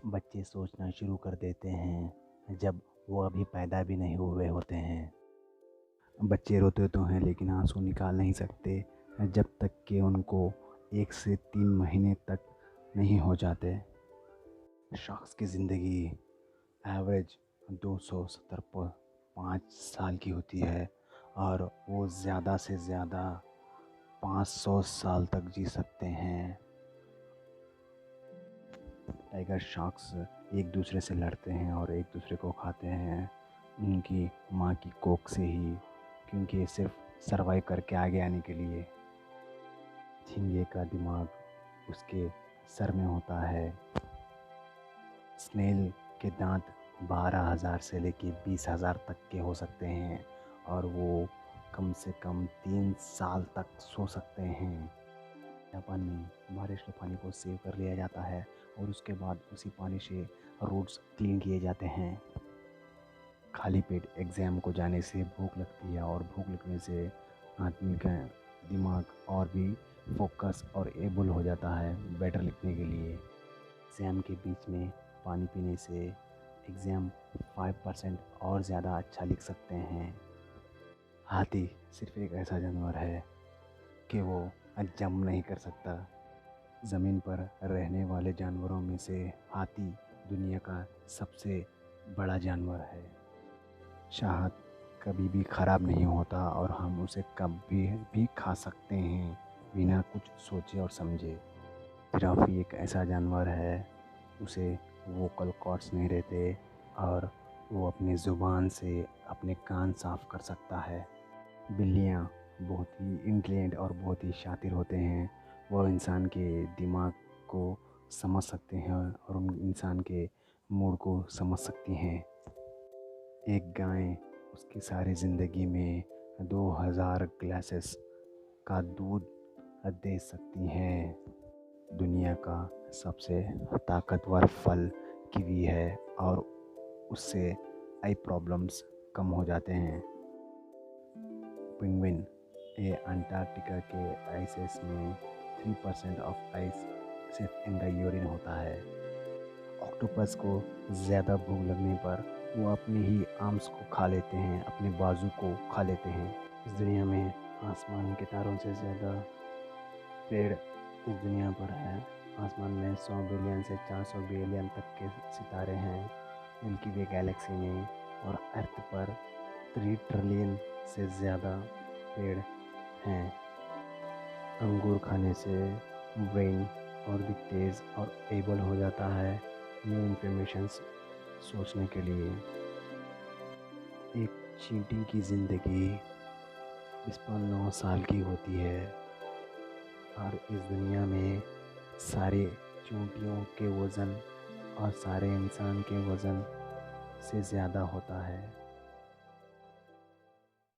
बच्चे सोचना शुरू कर देते हैं जब वो अभी पैदा भी नहीं हुए होते हैं। बच्चे रोते तो हैं लेकिन आंसू निकाल नहीं सकते जब तक कि उनको 1 से 3 महीने तक नहीं हो जाते। शख्स की ज़िंदगी एवरेज 275 साल की होती है और वो ज़्यादा से ज़्यादा 500 साल तक जी सकते हैं। टाइगर शार्क्स एक दूसरे से लड़ते हैं और एक दूसरे को खाते हैं उनकी माँ की कोख से ही, क्योंकि ये सिर्फ सरवाइव करके आगे आने के लिए। झींगे का दिमाग उसके सर में होता है। स्नेल के दांत 12,000 से लेके 20,000 तक के हो सकते हैं और वो कम से कम 3 साल तक सो सकते हैं। जापान में बारिश के पानी को सेव कर लिया जाता है और उसके बाद उसी पानी से रोड्स क्लीन किए जाते हैं। खाली पेट एग्ज़ाम को जाने से भूख लगती है और भूख लगने से आदमी का दिमाग और भी फोकस और एबल हो जाता है बेटर लिखने के लिए। एग्ज़ाम के बीच में पानी पीने से एग्ज़ाम 5% और ज़्यादा अच्छा लिख सकते हैं। हाथी सिर्फ एक ऐसा जानवर है कि वो जंप नहीं कर सकता। ज़मीन पर रहने वाले जानवरों में से हाथी दुनिया का सबसे बड़ा जानवर है। शहद कभी भी ख़राब नहीं होता और हम उसे कभी भी खा सकते हैं बिना कुछ सोचे और समझे। जिराफ़ी एक ऐसा जानवर है, उसे वोकल कॉर्ड्स नहीं रहते और वो अपनी ज़ुबान से अपने कान साफ़ कर सकता है। बिल्लियाँ बहुत ही इंटेलिजेंट और बहुत ही शातिर होते हैं। वो इंसान के दिमाग को समझ सकते हैं और उन इंसान के मूड को समझ सकती हैं। एक गाय उसकी सारी ज़िंदगी में 2000 ग्लासेस का दूध दे सकती हैं। दुनिया का सबसे ताकतवर फल कीवी है और उससे आई प्रॉब्लम्स कम हो जाते हैं। पेंगुइन ये अंटार्कटिका के आइसेस में 3% ऑफ आइस सिर्फ इनका यूरिन होता है। ऑक्टोपस को ज़्यादा भूख लगने पर वो अपने ही आर्म्स को खा लेते हैं, अपने बाजू को खा लेते हैं। इस दुनिया में आसमान के तारों से ज़्यादा पेड़ इस दुनिया पर है। आसमान में 100 बिलियन से 400 बिलियन तक के सितारे हैं मिल्की वे गैलेक्सी में, और अर्थ पर 3 ट्रिलियन से ज़्यादा पेड़ हैं। अंगूर खाने से ब्रेन और भी तेज़ और एबल हो जाता है न्यू इन्फॉर्मेशन सोचने के लिए। एक चींटी की ज़िंदगी 9 साल की होती है और इस दुनिया में सारे चींटियों के वज़न और सारे इंसान के वज़न से ज़्यादा होता है।